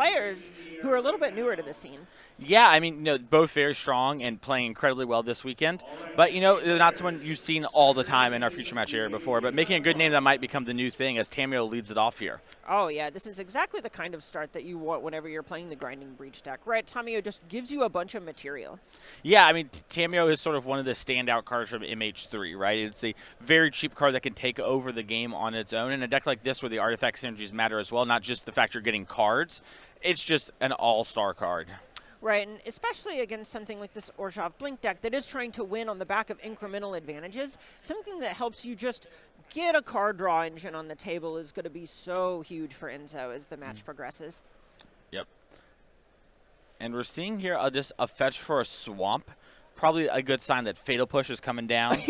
players who are a little bit newer to the scene. Yeah, I mean, both very strong and playing incredibly well this weekend. But, they're not someone you've seen all the time in our future match area before, but making a good name that might become the new thing as Tamio leads it off here. Oh, yeah, this is exactly the kind of start that you want whenever you're playing the Grinding Breach deck, right? Tamio just gives you a bunch of material. Yeah, I mean, Tamio is sort of one of the standout cards from MH3, right? It's a very cheap card that can take over the game on its own. In a deck like this where the artifact synergies matter as well, not just the fact you're getting cards, it's just an all-star card. Right, and especially against something like this Orzhov Blink deck that is trying to win on the back of incremental advantages, something that helps you just get a card draw engine on the table is going to be so huge for Enzo as the match progresses. Yep. And we're seeing here just a fetch for a swamp. Probably a good sign that Fatal Push is coming down.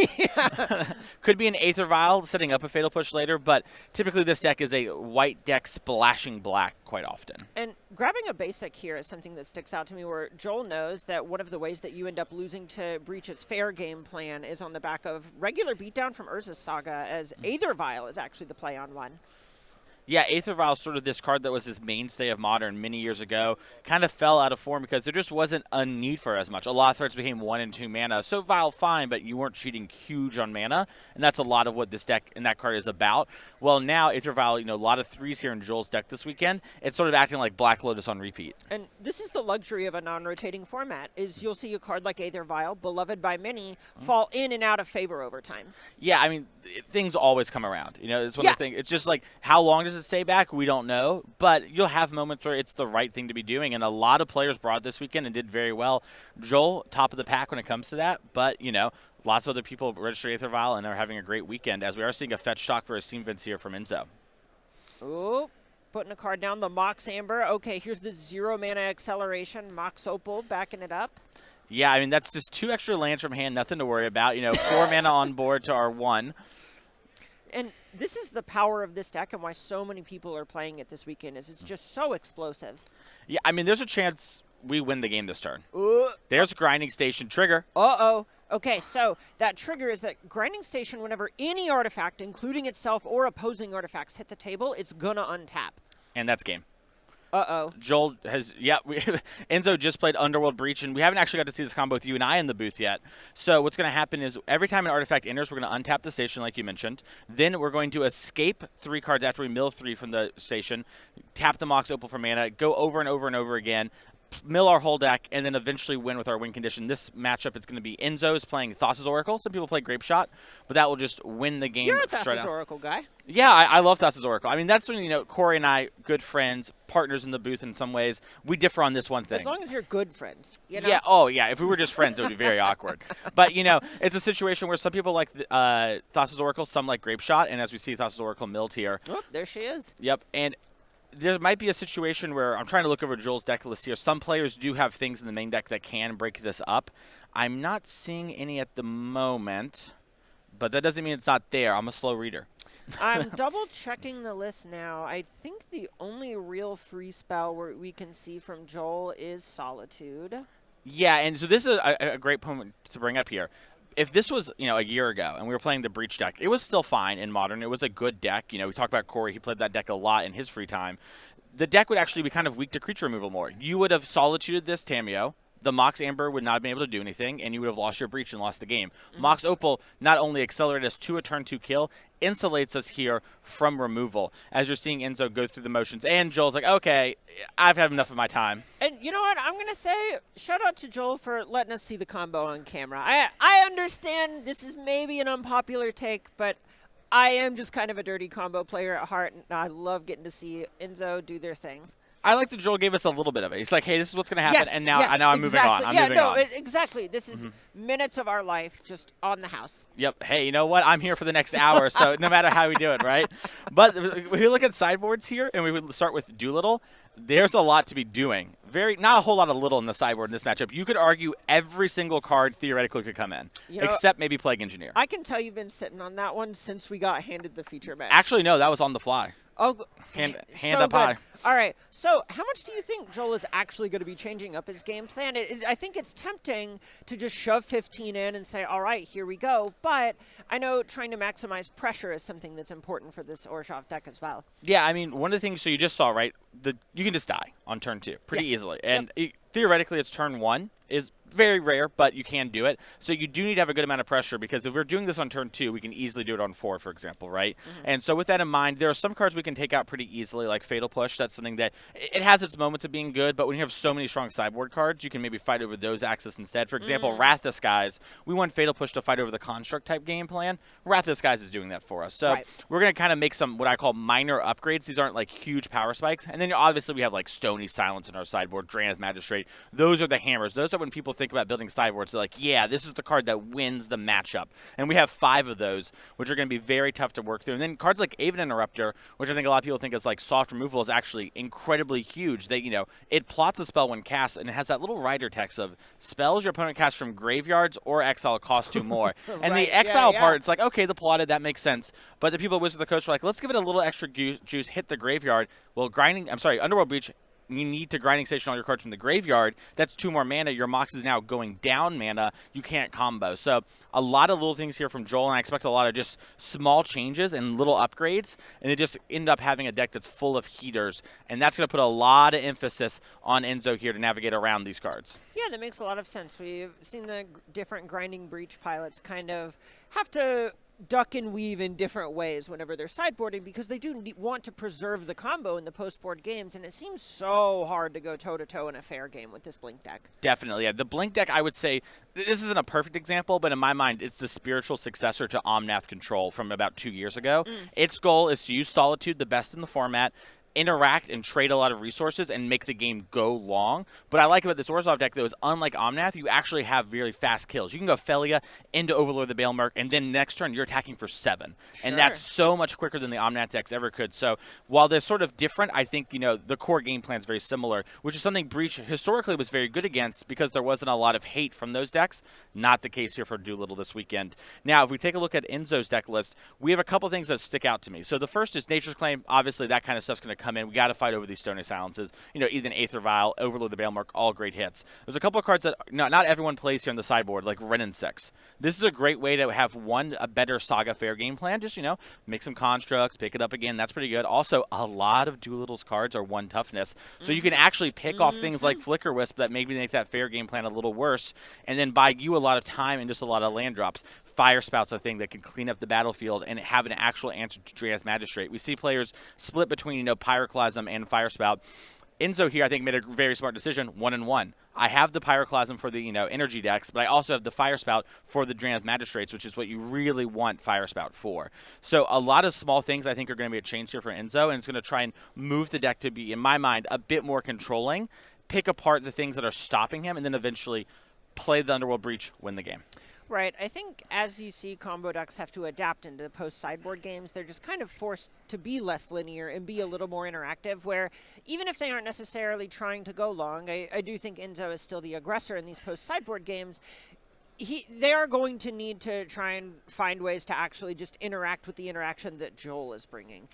Could be an Aether Vial setting up a Fatal Push later, but typically this deck is a white deck splashing black quite often. And grabbing a basic here is something that sticks out to me where Joel knows that one of the ways that you end up losing to Breach's fair game plan is on the back of regular beatdown from Urza's Saga, as Aether Vial is actually the play on one. Yeah, Aether Vial is sort of this card that was this mainstay of Modern many years ago. Kind of fell out of form because there just wasn't a need for as much. A lot of threats became 1 and 2 mana. So Vial, fine, but you weren't cheating huge on mana. And that's a lot of what this deck and that card is about. Well, now Aether Vial, a lot of 3s here in Joel's deck this weekend. It's sort of acting like Black Lotus on repeat. And this is the luxury of a non-rotating format, is you'll see a card like Aether Vial, beloved by many, fall in and out of favor over time. Yeah, I mean, things always come around. It's one of the things. It's just like, how long does it stay back? We don't know, but you'll have moments where it's the right thing to be doing, and a lot of players brought this weekend and did very well. Joel, top of the pack when it comes to that, but, lots of other people registered Aether Vial and are having a great weekend, as we are seeing a fetch stock for a Steam Vince here from Enzo. Ooh, putting a card down, the Mox Amber. Okay, here's the 0 mana acceleration, Mox Opal backing it up. Yeah, I mean, that's just 2 extra lands from hand, nothing to worry about. 4 mana on board to our 1. And this is the power of this deck and why so many people are playing it this weekend, is it's just so explosive. Yeah, I mean, there's a chance we win the game this turn. There's Grinding Station trigger. Uh-oh. Okay, so that trigger is that Grinding Station, whenever any artifact, including itself or opposing artifacts, hit the table, it's going to untap. And that's game. Uh-oh. Joel has, Enzo just played Underworld Breach, and we haven't actually got to see this combo with you and I in the booth yet. So what's going to happen is every time an artifact enters, we're going to untap the station like you mentioned. Then we're going to escape 3 cards after we mill 3 from the station, tap the Mox Opal for mana, go over and over and over again, mill our whole deck, and then eventually win with our win condition. This matchup is going to be Enzo's playing Thassa's Oracle. Some people play Grape Shot, but that will just win the game. You're a Thassa's Oracle guy. Yeah, I love Thassa's Oracle. I mean, that's when, Corey and I, good friends, partners in the booth in some ways, we differ on this one thing. As long as you're good friends. Yeah, oh, yeah. If we were just friends, it would be very awkward. But, it's a situation where some people like Thassa's Oracle, some like Grape Shot, and as we see Thassa's Oracle milled here. Oh, there she is. Yep, and there might be a situation where I'm trying to look over Joel's deck list here. Some players do have things in the main deck that can break this up. I'm not seeing any at the moment, but that doesn't mean it's not there. I'm a slow reader. I'm double-checking the list now. I think the only real free spell where we can see from Joel is Solitude. Yeah, and so this is a great point to bring up here. If this was, a year ago and we were playing the Breach deck, it was still fine in Modern. It was a good deck. We talked about Corey. He played that deck a lot in his free time. The deck would actually be kind of weak to creature removal more. You would have Solituded this Tamio. The Mox Amber would not have been able to do anything, and you would have lost your Breach and lost the game. Mox Opal not only accelerated us to a turn 2 kill, insulates us here from removal, as you're seeing Enzo go through the motions. And Joel's like, okay, I've had enough of my time. And you know what? I'm going to say shout out to Joel for letting us see the combo on camera. I understand this is maybe an unpopular take, but I am just kind of a dirty combo player at heart, and I love getting to see Enzo do their thing. I like that Joel gave us a little bit of it. He's like, hey, this is what's going to happen, and now I'm moving on. I'm moving on. Exactly. This is minutes of our life just on the house. Yep. Hey, you know what? I'm here for the next hour, so no matter how we do it, right? But if we look at sideboards here, and we would start with Doolittle, there's a lot to be doing. Not a whole lot of little in the sideboard in this matchup. You could argue every single card theoretically could come in, except maybe Plague Engineer. I can tell you've been sitting on that one since we got handed the feature match. Actually, no, that was on the fly. Oh, hand so up high. All right. So how much do you think Joel is actually going to be changing up his game plan? I think it's tempting to just shove 15 in and say, all right, here we go. But I know trying to maximize pressure is something that's important for this Orzhov deck as well. Yeah, I mean, one of the things, so you just saw, right, you can just die on turn 2 pretty easily. And theoretically, it's turn 1 is very rare, but you can do it. So you do need to have a good amount of pressure, because if we're doing this on turn 2, we can easily do it on 4, for example, right? And so with that in mind, there are some cards we can take out pretty easily, like Fatal Push. That's something that it has its moments of being good, but when you have so many strong sideboard cards, you can maybe fight over those axes instead. For example, Wrath the Skies, we want Fatal Push to fight over the Construct type game plan. Wrath the Skies is doing that for us. So we're going to kind of make some what I call minor upgrades. These aren't like huge power spikes. And then obviously we have like Stony Silence in our sideboard, Drannith Magistrate. Those are the hammers. Those are when people think about building sideboards. They're like, yeah, this is the card that wins the matchup. And we have 5 of those, which are going to be very tough to work through. And then cards like Aven Interrupter, which I think a lot of people think is like soft removal, is actually incredibly huge. They, it plots a spell when cast, and it has that little rider text of spells your opponent casts from graveyards or exile cost 2 more. And the exile part, it's like, okay, the plotted, that makes sense. But the people at Wizard of the Coast were like, let's give it a little extra juice, hit the graveyard. Well, Underworld Breach, you need to grinding station all your cards from the graveyard. That's 2 more mana. Your Mox is now going down mana. You can't combo. So a lot of little things here from Joel, and I expect a lot of just small changes and little upgrades, and they just end up having a deck that's full of heaters, and that's going to put a lot of emphasis on Enzo here to navigate around these cards. Yeah, that makes a lot of sense. We've seen the different grinding breach pilots kind of have to duck and weave in different ways whenever they're sideboarding, because they do want to preserve the combo in the post-board games, and it seems so hard to go toe-to-toe in a fair game with this Blink deck. Definitely, yeah. The Blink deck, I would say, this isn't a perfect example, but in my mind, it's the spiritual successor to Omnath Control from about 2 years ago. Its goal is to use Solitude, the best in the format, interact and trade a lot of resources and make the game go long. But I like about this Orzhov deck, though, is unlike Omnath, you actually have very fast kills. You can go Felia into Overlord the Balemark, and then next turn you're attacking for 7. And that's so much quicker than the Omnath decks ever could. So while they're sort of different, I think, the core game plan is very similar, which is something Breach historically was very good against because there wasn't a lot of hate from those decks. Not the case here for Doolittle this weekend. Now, if we take a look at Enzo's deck list, we have a couple things that stick out to me. So the first is Nature's Claim. Obviously, that kind of stuff's going to come in. We got to fight over these Stony Silences. Even Aether Vial, Overlord the Balemark, all great hits. There's a couple of cards that not everyone plays here on the sideboard, like Wrenn 6. This is a great way to have a better Saga fair game plan. Just, make some constructs, pick it up again. That's pretty good. Also, a lot of Doolittle's cards are 1 toughness. So you can actually pick off things like Flicker Wisp that maybe make that fair game plan a little worse, and then buy you a lot of time and just a lot of land drops. Fire Spout's a thing that can clean up the battlefield and have an actual answer to Drannith Magistrate. We see players split between, Pyroclasm and Fire Spout. Enzo here, I think, made a very smart decision, 1-1. I have the Pyroclasm for the, energy decks, but I also have the Fire Spout for the Drannith Magistrates, which is what you really want Fire Spout for. So a lot of small things I think are going to be a change here for Enzo, and it's going to try and move the deck to be, in my mind, a bit more controlling, pick apart the things that are stopping him, and then eventually play the Underworld Breach, win the game. Right. I think as you see combo decks have to adapt into the post-sideboard games, they're just kind of forced to be less linear and be a little more interactive, where even if they aren't necessarily trying to go long, I do think Enzo is still the aggressor in these post-sideboard games. They are going to need to try and find ways to actually just interact with the interaction that Joel is bringing.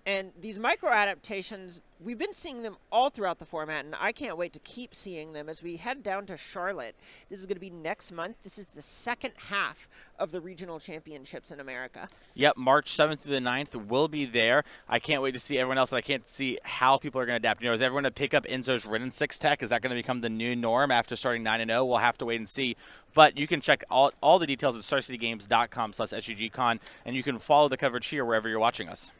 And these micro-adaptations, we've been seeing them all throughout the format, and I can't wait to keep seeing them as we head down to Charlotte. This is going to be next month. This is the second half of the regional championships in America. Yep, March 7th through the 9th will be there. I can't wait to see everyone else. I can't see how people are going to adapt. Is everyone going to pick up Enzo's Wrenn 6 tech? Is that going to become the new norm after starting 9-0? We'll have to wait and see. But you can check all the details at StarCityGames.com/SGGCon, and you can follow the coverage here wherever you're watching us.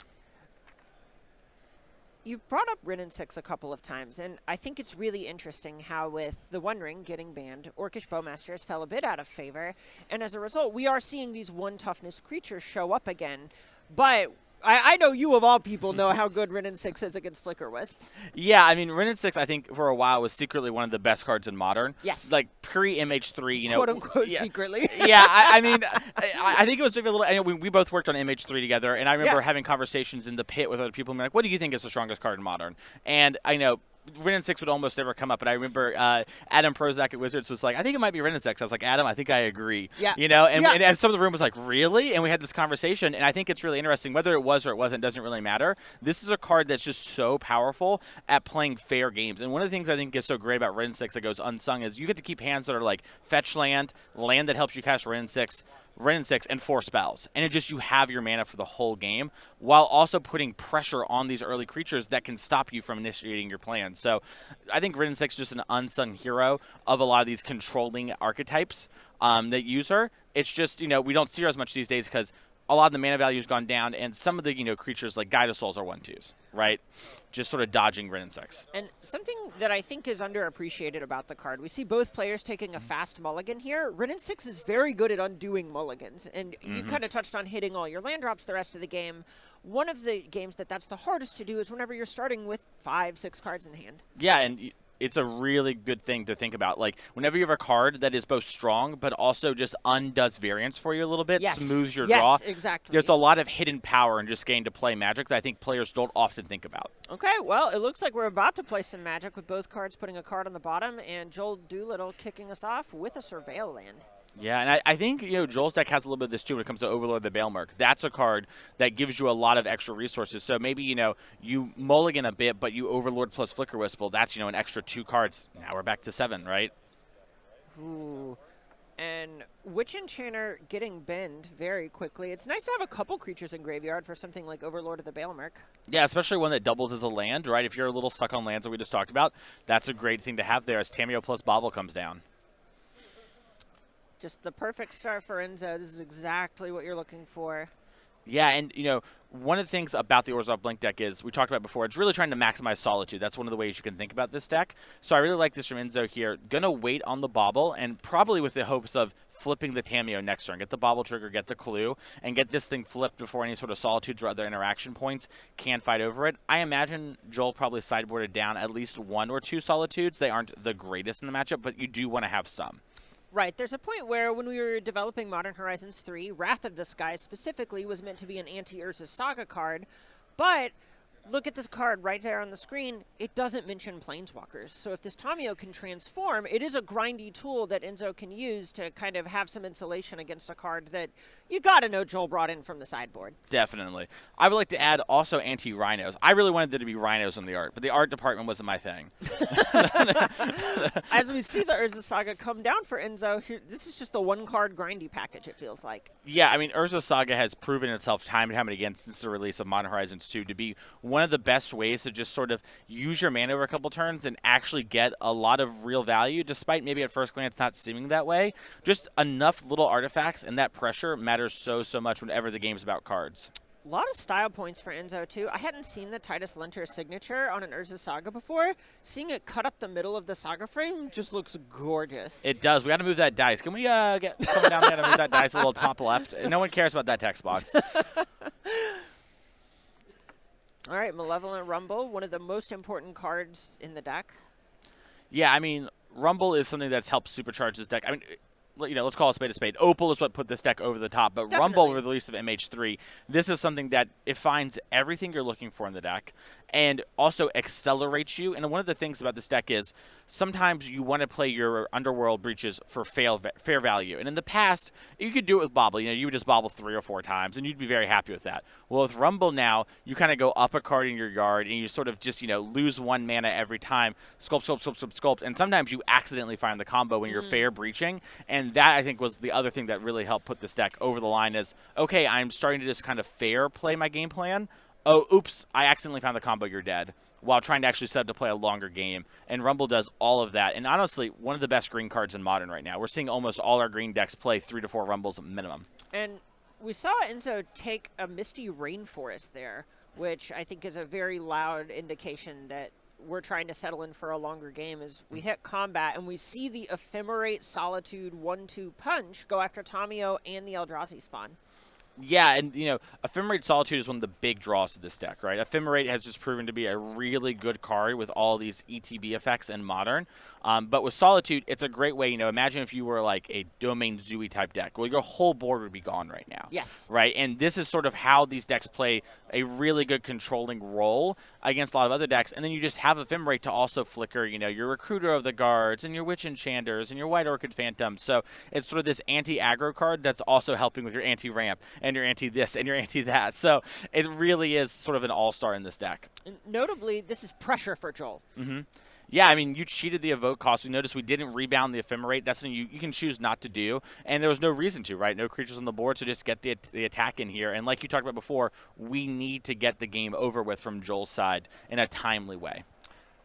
You've brought up Wrenn 6 a couple of times, and I think it's really interesting how with the One Ring getting banned, Orcish Bowmasters fell a bit out of favor, and as a result, we are seeing these 1 toughness creatures show up again. But I know you, of all people, know how good Wrenn 6 is against Flicker Wisp. Yeah, I mean, Wrenn 6, I think, for a while, was secretly one of the best cards in Modern. Yes. Like, pre-MH3, Quote-unquote secretly. Yeah, I mean, I think it was maybe a little... I know we both worked on MH3 together, and I remember having conversations in the pit with other people and being like, what do you think is the strongest card in Modern? And I know... Ren and 6 would almost never come up, but I remember Adam Prozac at Wizards was like, I think it might be Ren and 6. I was like, Adam, I think I agree. Yeah. And some of the room was like, really? And we had this conversation, and I think it's really interesting. Whether it was or it wasn't doesn't really matter. This is a card that's just so powerful at playing fair games. And one of the things I think is so great about Ren and 6 that goes unsung is you get to keep hands that are like fetch land that helps you cast Ren and 6, and 4 spells. And it just, you have your mana for the whole game while also putting pressure on these early creatures that can stop you from initiating your plan. So I think Ren and 6 is just an unsung hero of a lot of these controlling archetypes that use her. It's just, we don't see her as much these days because a lot of the mana value has gone down, and some of the creatures like Guide of Souls are 1/2s, right? Just sort of dodging Ren and 6. And something that I think is underappreciated about the card, we see both players taking a fast mulligan here. Ren and 6 is very good at undoing mulligans, and you kind of touched on hitting all your land drops the rest of the game. One of the games that's the hardest to do is whenever you're starting with 5-6 cards in hand. Yeah, and it's a really good thing to think about. Like, whenever you have a card that is both strong but also just undoes variance for you a little bit, smooths your draw. Yes, exactly. There's a lot of hidden power in just getting to play Magic that I think players don't often think about. Okay, well, it looks like we're about to play some Magic with both cards putting a card on the bottom, and Joel Doolittle kicking us off with a Surveil land. Yeah, and I think, Joel's deck has a little bit of this too when it comes to Overlord the Baelmerk. That's a card that gives you a lot of extra resources. So maybe, you mulligan a bit, but you Overlord plus Flicker Wisp. That's, an extra 2 cards. Now we're back to 7, right? Ooh. And Witch Enchanter getting bend very quickly. It's nice to have a couple creatures in graveyard for something like Overlord of the Baelmerk. Yeah, especially one that doubles as a land, right? If you're a little stuck on lands that we just talked about, that's a great thing to have there as Tamiyo plus Bobble comes down. Just the perfect start for Enzo. This is exactly what you're looking for. Yeah, and, one of the things about the Orzhov Blink deck is, we talked about before, it's really trying to maximize Solitude. That's one of the ways you can think about this deck. So I really like this from Enzo here. Going to wait on the Bobble, and probably with the hopes of flipping the Tamiyo next turn. Get the Bobble trigger, get the Clue, and get this thing flipped before any sort of Solitudes or other interaction points can fight over it. I imagine Joel probably sideboarded down at least 1 or 2 Solitudes. They aren't the greatest in the matchup, but you do want to have some. Right. There's a point where when we were developing Modern Horizons 3, Wrath of the Skies specifically was meant to be an anti-Urza Saga card, but look at this card right there on the screen. It doesn't mention Planeswalkers. So if this Tamiyo can transform, it is a grindy tool that Enzo can use to kind of have some insulation against a card that you got to know Joel brought in from the sideboard. Definitely. I would like to add also anti-rhinos. I really wanted there to be rhinos in the art, but the art department wasn't my thing. As we see the Urza Saga come down for Enzo, this is just a 1-card grindy package, it feels like. Yeah, I mean, Urza Saga has proven itself time and time again since the release of Modern Horizons 2 to be one of the best ways to just sort of use your mana over a couple turns and actually get a lot of real value, despite maybe at first glance not seeming that way. Just enough little artifacts, and that pressure matters so much whenever the game's about cards. A lot of style points for Enzo, too. I hadn't seen the Titus Linter signature on an Urza Saga before. Seeing it cut up the middle of the Saga frame just looks gorgeous. It does. We got to move that dice. Can we get someone down there to move that dice a little top left? No one cares about that text box. All right, Malevolent Rumble, one of the most important cards in the deck. Yeah, I mean, Rumble is something that's helped supercharge this deck. I mean, let's call a spade a spade. Opal is what put this deck over the top, but Definitely. Rumble, with the release of MH3, this is something that it finds everything you're looking for in the deck and also accelerates you. And one of the things about this deck is sometimes you want to play your Underworld Breaches for fair value. And in the past, you could do it with Bobble. You would just Bobble 3 or 4 times, and you'd be very happy with that. Well, with Rumble now, you kind of go up a card in your yard, and you sort of just, lose 1 mana every time. Sculpt. And sometimes you accidentally find the combo when you're fair breaching. And that, I think, was the other thing that really helped put this deck over the line is, okay, I'm starting to just kind of fair play my game plan. Oh, oops, I accidentally found the combo, you're dead, while trying to actually set up to play a longer game. And Rumble does all of that. And honestly, one of the best green cards in Modern right now. We're seeing almost all our green decks play 3 to 4 Rumbles minimum. And we saw Enzo take a Misty Rainforest there, which I think is a very loud indication that we're trying to settle in for a longer game as we hit combat and we see the Ephemerate Solitude 1-2 punch go after Tamiyo and the Eldrazi spawn. Yeah, and Ephemerate Solitude is one of the big draws to this deck, right? Ephemerate has just proven to be a really good card with all these ETB effects in Modern. But with Solitude, it's a great way, imagine if you were like a Domain Zooey type deck. Well, your whole board would be gone right now. Yes. Right? And this is sort of how these decks play a really good controlling role against a lot of other decks. And then you just have Ephemerate to also flicker, your Recruiter of the Guards and your Witch Enchanters and your White Orchid Phantoms. So it's sort of this anti-aggro card that's also helping with your anti-ramp and your anti-this and your anti-that. So it really is sort of an all-star in this deck. And notably, this is pressure for Joel. Mm-hmm. Yeah, I mean, you cheated the evoke cost. We noticed we didn't rebound the Ephemerate. That's something you can choose not to do, and there was no reason to, right? No creatures on the board, so just get the attack in here. And like you talked about before, we need to get the game over with from Joel's side in a timely way.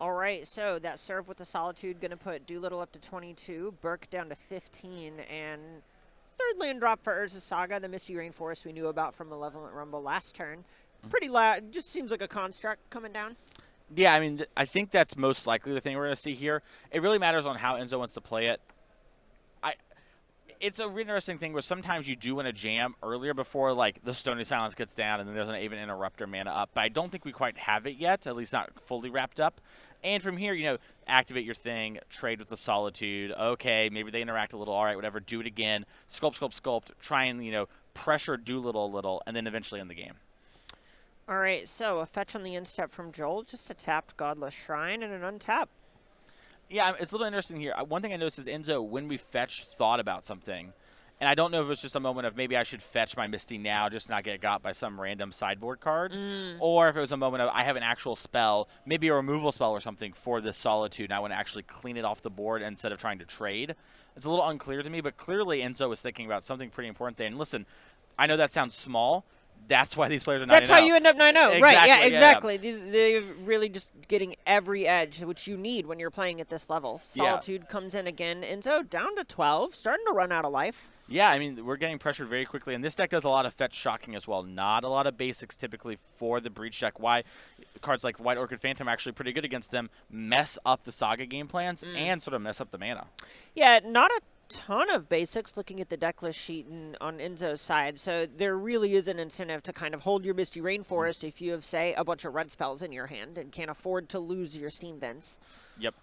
All right, so that serve with the Solitude going to put Doolittle up to 22, Birk down to 15, and third land drop for Urza's Saga, the Misty Rainforest we knew about from Malevolent Rumble last turn. Pretty loud. Just seems like a construct coming down. Yeah, I mean, I think that's most likely the thing we're going to see here. It really matters on how Enzo wants to play it. It's a really interesting thing where sometimes you do want to jam earlier before, like, the Stony Silence gets down and then there's an even Interrupter mana up. But I don't think we quite have it yet, at least not fully wrapped up. And from here, activate your thing, trade with the Solitude. Okay, maybe they interact a little. All right, whatever. Do it again. Sculpt, sculpt, sculpt. Try and, pressure Doolittle a little, and then eventually end the game. All right, so a fetch on the instep from Joel, just a tapped Godless Shrine and an untap. Yeah, it's a little interesting here. One thing I noticed is Enzo, when we fetch, thought about something. And I don't know if it was just a moment of maybe I should fetch my Misty now, just not get got by some random sideboard card. Or if it was a moment of I have an actual spell, maybe a removal spell or something for this Solitude, and I want to actually clean it off the board instead of trying to trade. It's a little unclear to me, but clearly Enzo was thinking about something pretty important there. And listen, I know that sounds small. That's why these players are 9-0. That's how you end up 9-0. Exactly, right, yeah, exactly. Yeah. They're really just getting every edge, which you need when you're playing at this level. Solitude comes in again. Enzo down to 12, starting to run out of life. Yeah, I mean, we're getting pressured very quickly, and this deck does a lot of fetch shocking as well. Not a lot of basics typically for the Breach deck. Why cards like White Orchid Phantom are actually pretty good against them, mess up the Saga game plans, and sort of mess up the mana. Yeah, not a ton of basics looking at the deck list sheet on Enzo's side, so there really is an incentive to kind of hold your Misty Rainforest if you have, say, a bunch of red spells in your hand and can't afford to lose your Steam Vents. Yep.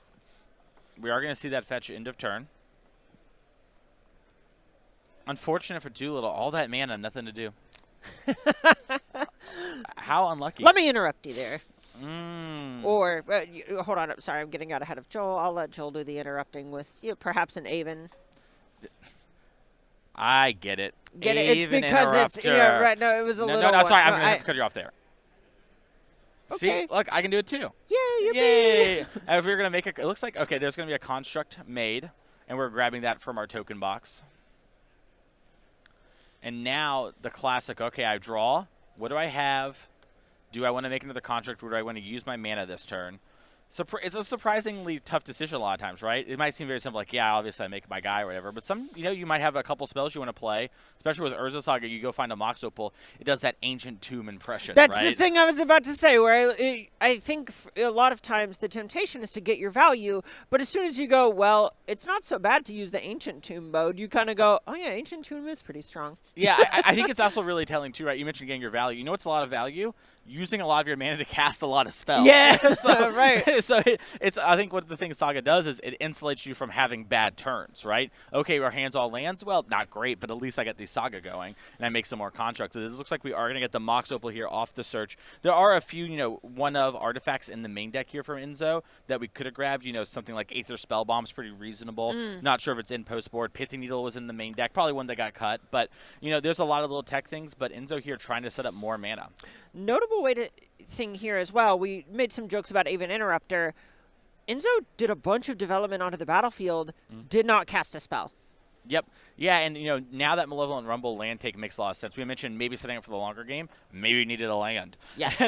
We are going to see that fetch end of turn. Unfortunate for Doolittle, all that mana, nothing to do. How unlucky. Let me interrupt you there. Or, hold on, sorry, I'm getting out ahead of Joel. I'll let Joel do the interrupting with perhaps an Aven. I get it. Get it? It's because it's, yeah, right, no, it was a little... No, sorry, I'm going to have to cut you off there. Okay. See, look, I can do it too. Yeah, Yay! If we were going to make it looks like, okay, there's going to be a construct made, and we're grabbing that from our token box. And now the classic, okay, I draw. What do I have? Do I want to make another construct, or do I want to use my mana this turn? It's a surprisingly tough decision a lot of times, right? It might seem very simple, like, yeah, obviously I make my guy or whatever. But you might have a couple spells you want to play, especially with Urza Saga. You go find a Mox Opal. It does that Ancient Tomb impression, That's right? the thing I was about to say, where I think a lot of times the temptation is to get your value, but as soon as you go, well, it's not so bad to use the Ancient Tomb mode, you kind of go, oh yeah, Ancient Tomb is pretty strong. Yeah, I think it's also really telling too, right? You mentioned getting your value. You know what's a lot of value? Using a lot of your mana to cast a lot of spells. Yeah, right. So it's I think what the thing Saga does is it insulates you from having bad turns, right? Okay, our hands all lands. Well, not great, but at least I get the Saga going, and I make some more constructs. It looks like we are going to get the Mox Opal here off the search. There are a few, one-of artifacts in the main deck here from Enzo that we could have grabbed. Something like Aether Spellbomb's pretty reasonable. Not sure if it's in post-board. Pithy Needle was in the main deck. Probably one that got cut. But, there's a lot of little tech things, but Enzo here trying to set up more mana. Notable thing here as well, we made some jokes about Aven Interrupter. Enzo did a bunch of development onto the battlefield, did not cast a spell. Yep. Yeah, and, now that Malevolent Rumble land take makes a lot of sense. We mentioned maybe setting up for the longer game. Maybe we needed a land. Yes.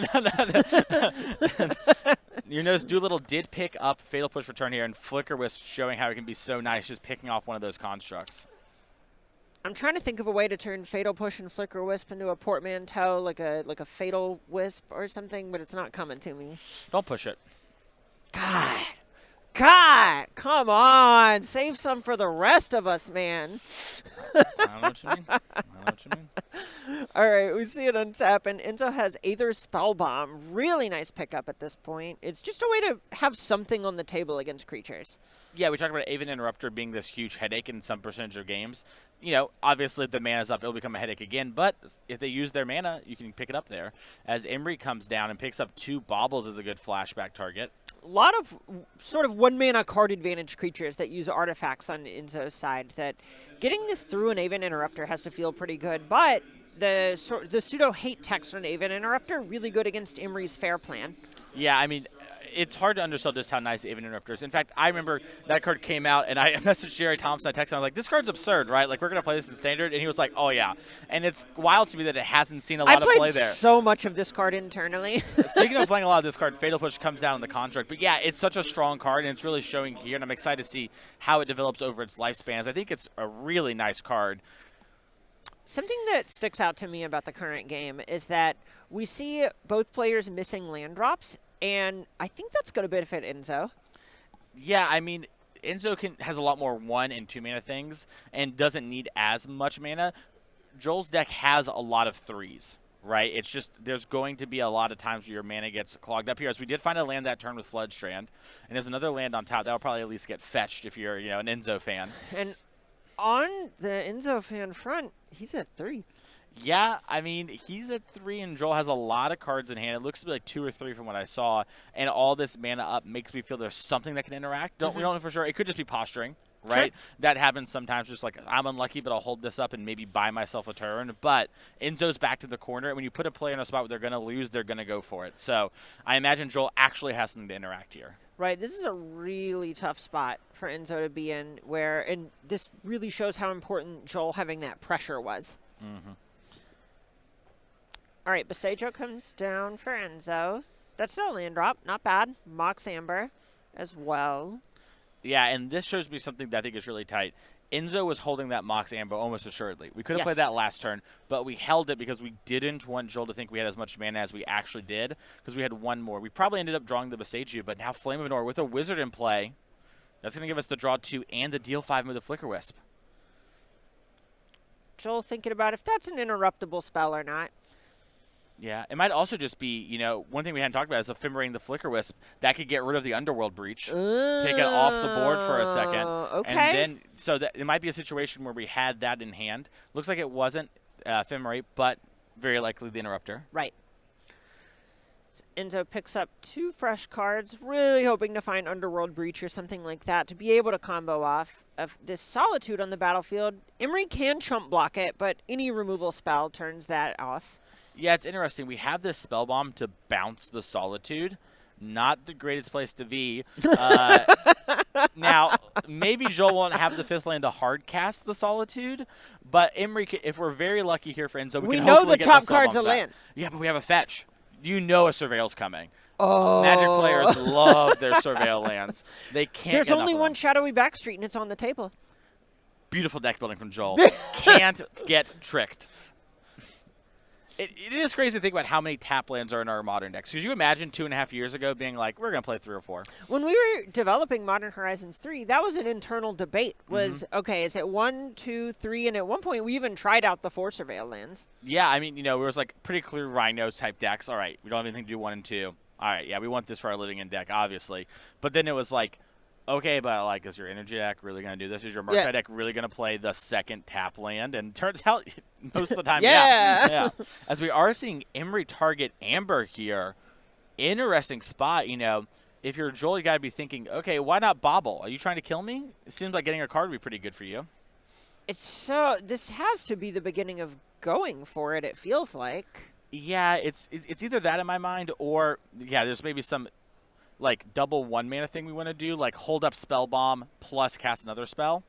You notice Doolittle did pick up Fatal Push Return here, and Flicker Wisp showing how it can be so nice just picking off one of those constructs. I'm trying to think of a way to turn Fatal Push and Flicker Wisp into a portmanteau, like a Fatal Wisp or something, but it's not coming to me. Don't push it. God, come on. Save some for the rest of us, man. know what you mean. I know what you mean. All right, we see it untap, and Enzo has Aether Spellbomb. Really nice pickup at this point. It's just a way to have something on the table against creatures. Yeah, we talked about Aven Interrupter being this huge headache in some percentage of games. You know, obviously if the mana's up, it'll become a headache again, but if they use their mana, you can pick it up there. As Imri comes down and picks up 2 baubles is a good flashback target. A lot of sort of one-mana card advantage creatures that use artifacts on Enzo's side. That getting this through an Aven Interrupter has to feel pretty good, but the pseudo-hate text on Aven Interrupter really good against Imri's Fair Plan. Yeah, I mean, it's hard to undersell just how nice Aven Interrupter is. In fact, I remember that card came out, and I messaged Jerry Thompson. I texted him, I was like, this card's absurd, right? Like, we're going to play this in Standard? And he was like, oh, yeah. And it's wild to me that it hasn't seen a lot of play there. I played so much of this card internally. Speaking of playing a lot of this card, Fatal Push comes down in the construct. But, yeah, it's such a strong card, and it's really showing here, and I'm excited to see how it develops over its lifespans. I think it's a really nice card. Something that sticks out to me about the current game is that we see both players missing land drops, and I think that's going to benefit Enzo. Yeah, I mean, Enzo has a lot more 1 and 2 mana things and doesn't need as much mana. Joel's deck has a lot of 3s, right? It's just there's going to be a lot of times where your mana gets clogged up here. As we did find a land that turn with Floodstrand, and there's another land on top that will probably at least get fetched if you're an Enzo fan. And on the Enzo fan front, he's at 3. Yeah, I mean, he's at 3, and Joel has a lot of cards in hand. It looks to be like 2 or 3 from what I saw, and all this mana up makes me feel there's something that can interact. We don't know for sure. It could just be posturing, right? Sure. That happens sometimes, just like, I'm unlucky, but I'll hold this up and maybe buy myself a turn. But Enzo's back to the corner, and when you put a player in a spot where they're going to lose, they're going to go for it. So I imagine Joel actually has something to interact here. Right, this is a really tough spot for Enzo to be in, and this really shows how important Joel having that pressure was. Mm-hmm. All right, Bosejo comes down for Enzo. That's still a land drop. Not bad. Mox Amber as well. Yeah, and this shows me something that I think is really tight. Enzo was holding that Mox Amber almost assuredly. We could have played that last turn, but we held it because we didn't want Joel to think we had as much mana as we actually did because we had 1 more. We probably ended up drawing the Bosejo, but now Flame of Nor with a Wizard in play, that's going to give us the draw 2 and the deal 5 with the Flicker Wisp. Joel thinking about if that's an interruptible spell or not. Yeah, it might also just be, one thing we hadn't talked about is Ephemerating the Flicker Wisp. That could get rid of the Underworld Breach. Take it off the board for a second. Okay. And then, so that it might be a situation where we had that in hand. Looks like it wasn't Ephemerate, but very likely the Interrupter. Right. So Enzo picks up 2 fresh cards, really hoping to find Underworld Breach or something like that to be able to combo off of this Solitude on the battlefield. Imri can chump block it, but any removal spell turns that off. Yeah, it's interesting. We have this Spell Bomb to bounce the Solitude. Not the greatest place to be. Now, maybe Joel won't have the 5th land to hard cast the Solitude, but Imri, if we're very lucky here for Enzo, we can know hopefully the get top the card's a Spell Bomb land. back. Yeah, but we have a fetch. You know a Surveil's coming. Oh. Magic players love their Surveil lands. They can't. There's get only enough of one them. Shadowy Backstreet, and it's on the table. Beautiful deck building from Joel. Can't get tricked. It is crazy to think about how many tap lands are in our modern decks. Could you imagine 2.5 years ago being like, we're going to play 3 or 4? When we were developing Modern Horizons 3, that was an internal debate. Okay, is it 1, 2, 3? And at one point, we even tried out the 4 Surveil lands. Yeah, I mean, it was like pretty clear Rhino type decks. All right, we don't have anything to do 1 and 2. All right, yeah, we want this for our living in deck, obviously. But then it was like, okay, but like, is your energy deck really going to do this? Is your Murktide deck really going to play the 2nd tap land? And turns out, most of the time, yeah. As we are seeing Imri target Amber here, interesting spot. If you're Joel, you got to be thinking, okay, why not Bobble? Are you trying to kill me? It seems like getting a card would be pretty good for you. This has to be the beginning of going for it. It feels like. Yeah, it's either that in my mind, or there's maybe some like double 1 mana thing we want to do, like hold up Spell Bomb plus cast another spell.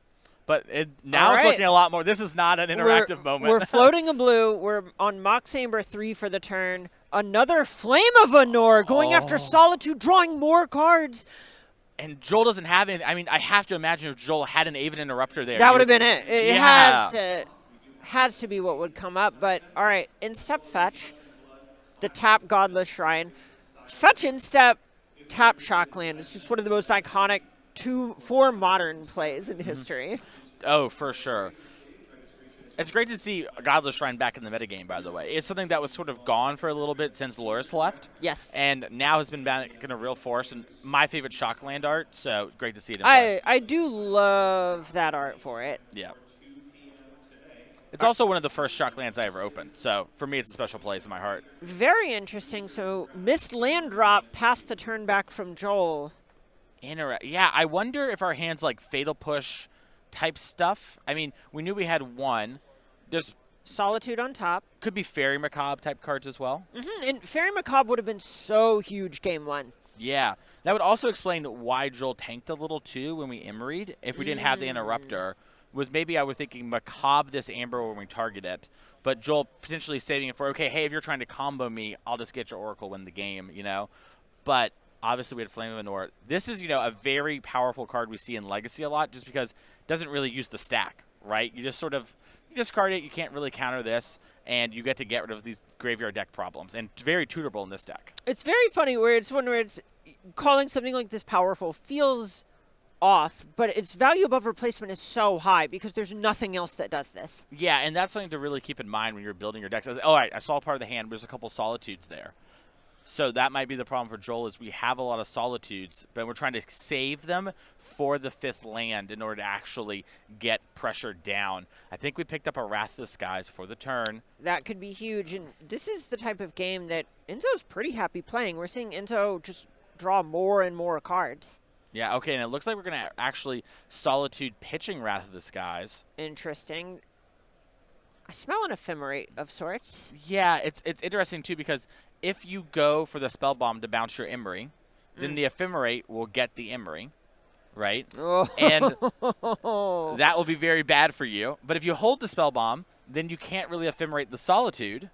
But now it's looking a lot more. This is not an interactive moment. We're floating a blue. We're on Mox Amber 3 for the turn. Another Flame of Anor going after Solitude, drawing more cards. And Joel doesn't have any. I mean, I have to imagine if Joel had an Aven Interrupter there. That would have been it. It has to be what would come up. But, all right, in-step fetch, the tap Godless Shrine. Fetch in-step, tap Shockland is just one of the most iconic 4 modern plays in history. Oh, for sure. It's great to see Godless Shrine back in the metagame, by the way. It's something that was sort of gone for a little bit since Loris left. Yes. And now has been back in a real force, and my favorite Shockland art, so great to see it in play. I do love that art for it. Yeah. It's also one of the first Shocklands I ever opened, so for me it's a special place in my heart. Very interesting. So missed land drop past the turn back from Joel. Yeah, I wonder if our hands like Fatal Push type stuff. I mean, we knew we had one. There's Solitude on top. could be Fairy Macabre type cards as well. And Fairy Macabre would have been so huge game one. Yeah. That would also explain why Joel tanked a little too when we Immoried. If we didn't have the Interrupter, was maybe I was thinking Macabre this Amber when we target it, but Joel potentially saving it for, okay, hey, if you're trying to combo me, I'll just get your Oracle, win the game, you know? But obviously we had Flame of the North. This is, a very powerful card we see in Legacy a lot just because it doesn't really use the stack, right? You just sort of discard it, you can't really counter this, and you get to get rid of these graveyard deck problems. And it's very tutorable in this deck. It's very funny where it's calling something like this powerful feels off, but its value above replacement is so high because there's nothing else that does this. Yeah, and that's something to really keep in mind when you're building your decks. All right, I saw part of the hand, but there's a couple Solitudes there. So that might be the problem for Joel is we have a lot of Solitudes, but we're trying to save them for the 5th land in order to actually get pressure down. I think we picked up a Wrath of the Skies for the turn. That could be huge, and this is the type of game that Enzo's pretty happy playing. We're seeing Enzo just draw more and more cards. Yeah, okay, and it looks like we're going to actually Solitude pitching Wrath of the Skies. Interesting. I smell an ephemerate of sorts. Yeah, it's interesting, too, because if you go for the Spell Bomb to bounce your Emery, then the Ephemerate will get the Emery, right? Oh. And that will be very bad for you. But if you hold the Spell Bomb, then you can't really Ephemerate the Solitude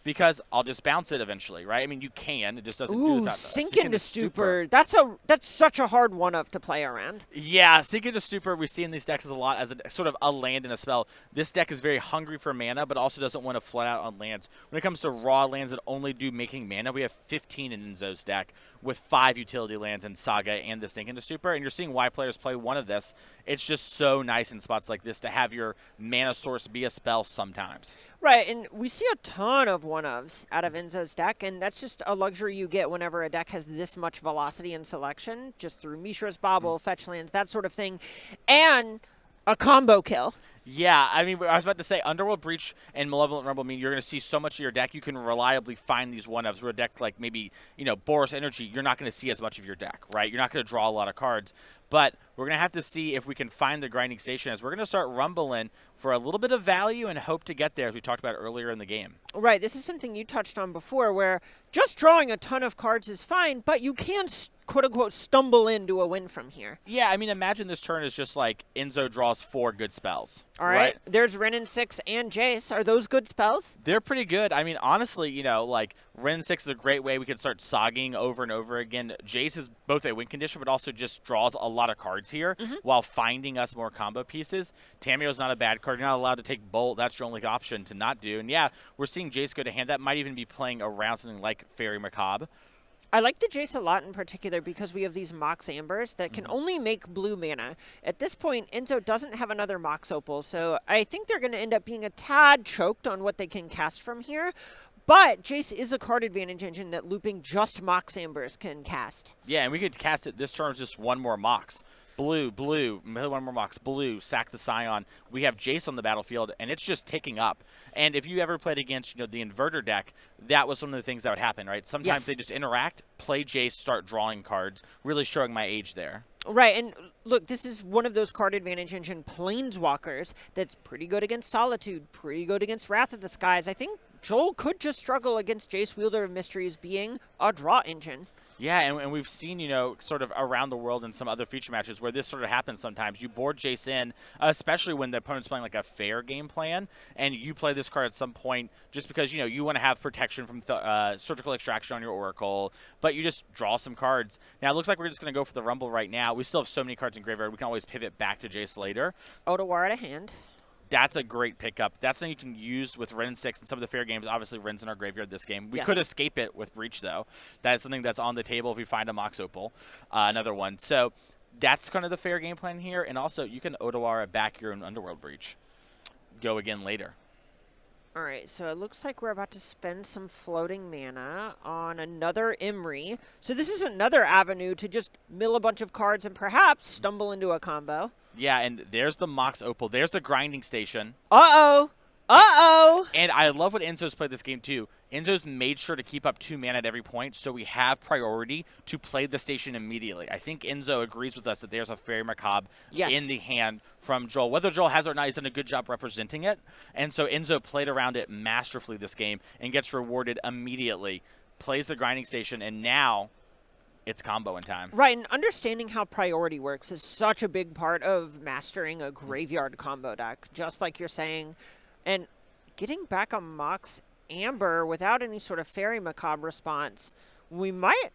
because I'll just bounce it eventually, right? I mean, you can. It just doesn't do that. Sink into Stupor. That's such a hard one-of to play around. Yeah, Sink into Stupor we see in these decks as a lot as a sort of a land and a spell. This deck is very hungry for mana, but also doesn't want to flood out on lands. When it comes to raw lands that only do making mana, we have 15 in Enzo's deck with 5 utility lands in Saga and the Sink into Stupor, and you're seeing why players play one of this. It's just so nice in spots like this to have your mana source be a spell sometimes. Right, and we see a ton of one-ofs out of Enzo's deck, and that's just a luxury you get whenever a deck has this much velocity and selection, just through Mishra's Bauble, fetch lands, that sort of thing, and a combo kill. Yeah, I mean, I was about to say, Underworld Breach and Malevolent Rumble mean you're going to see so much of your deck, you can reliably find these one-ofs. Where a deck like maybe, Boros Energy, you're not going to see as much of your deck, right? You're not going to draw a lot of cards. But we're going to have to see if we can find the grinding station as we're going to start rumbling for a little bit of value and hope to get there, as we talked about earlier in the game. Right, this is something you touched on before, where just drawing a ton of cards is fine, but you can quote-unquote stumble into a win from here. Yeah, I mean, imagine this turn is just like Enzo draws 4 good spells. All right. There's Ren 6 and Jace. Are those good spells? They're pretty good. I mean, honestly, like Ren 6 is a great way we can start sogging over and over again. Jace is both a win condition, but also just draws a lot of cards here while finding us more combo pieces. Tamio's not a bad card. You're not allowed to take Bolt. That's your only option to not do. And yeah, we're seeing Jace go to hand. That might even be playing around something like Fairy Macabre. I like the Jace a lot in particular because we have these Mox Ambers that can only make blue mana. At this point, Enzo doesn't have another Mox Opal, so I think they're going to end up being a tad choked on what they can cast from here. But Jace is a card advantage engine that looping just Mox Ambers can cast. Yeah, and we could cast it this turn with just one more Mox. Blue, one more Mox, blue, sack the Scion. We have Jace on the battlefield, and it's just ticking up. And if you ever played against, the Inverter deck, that was one of the things that would happen, right? Sometimes they just interact, play Jace, start drawing cards, really showing my age there. Right, and look, this is one of those card advantage engine planeswalkers that's pretty good against Solitude, pretty good against Wrath of the Skies. I think Joel could just struggle against Jace, Wielder of Mysteries being a draw engine. Yeah, and we've seen, sort of around the world in some other feature matches where this sort of happens sometimes. You board Jace in, especially when the opponent's playing like a fair game plan, and you play this card at some point just because, you want to have protection from Surgical Extraction on your Oracle, but you just draw some cards. Now, it looks like we're just going to go for the Rumble right now. We still have so many cards in Graveyard. We can always pivot back to Jace later. Otawara to hand. That's a great pickup. That's something you can use with Ren 6 and some of the fair games. Obviously, Ren's in our graveyard this game. We could escape it with Breach, though. That is something that's on the table if we find a Mox Opal, another one. So that's kind of the fair game plan here. And also, you can Otawara back your own Underworld Breach. go again later. All right, so it looks like we're about to spend some floating mana on another Imri. So this is another avenue to just mill a bunch of cards and perhaps stumble into a combo. Yeah, and there's the Mox Opal. There's the grinding station. Uh-oh. Uh-oh. And I love what Enzo's played this game, too. Enzo's made sure to keep up 2 mana at every point, so we have priority to play the station immediately. I think Enzo agrees with us that there's a Fairy Macabre in the hand from Joel. Whether Joel has it or not, he's done a good job representing it. And so Enzo played around it masterfully this game and gets rewarded immediately. Plays the grinding station, and now it's combo in time. Right, and understanding how priority works is such a big part of mastering a graveyard combo deck, just like you're saying. And getting back a Mox Amber without any sort of Fairy Macabre response, we might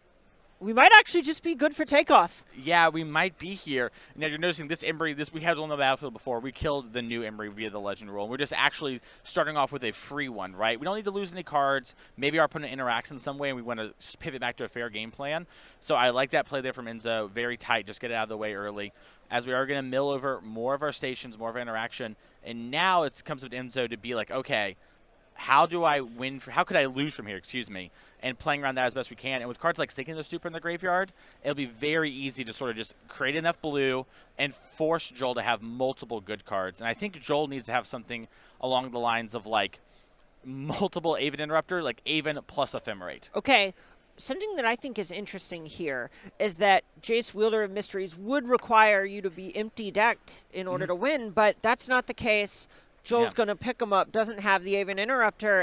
actually just be good for takeoff. Yeah, we might be here. Now you're noticing this Embry, we had on the battlefield before. We killed the new Embry via the Legend rule. We're just actually starting off with a free one, right? We don't need to lose any cards. Maybe our opponent interacts in some way and we want to pivot back to a fair game plan. So I like that play there from Enzo. Very tight. Just get it out of the way early. As we are going to mill over more of our stations, more of our interaction. And now it comes up to Enzo to be like, okay, how do I win? How could I lose from here? Excuse me. And playing around that as best we can. And with cards like Staking the Super in the graveyard, it'll be very easy to sort of just create enough blue and force Joel to have multiple good cards. And I think Joel needs to have something along the lines of like multiple Aven Interrupter, like Aven plus Ephemerate. Okay. Something that I think is interesting here is that Jace, Wielder of Mysteries, would require you to be empty decked in order to win, but that's not the case. Joel's going to pick him up, doesn't have the Aven Interrupter,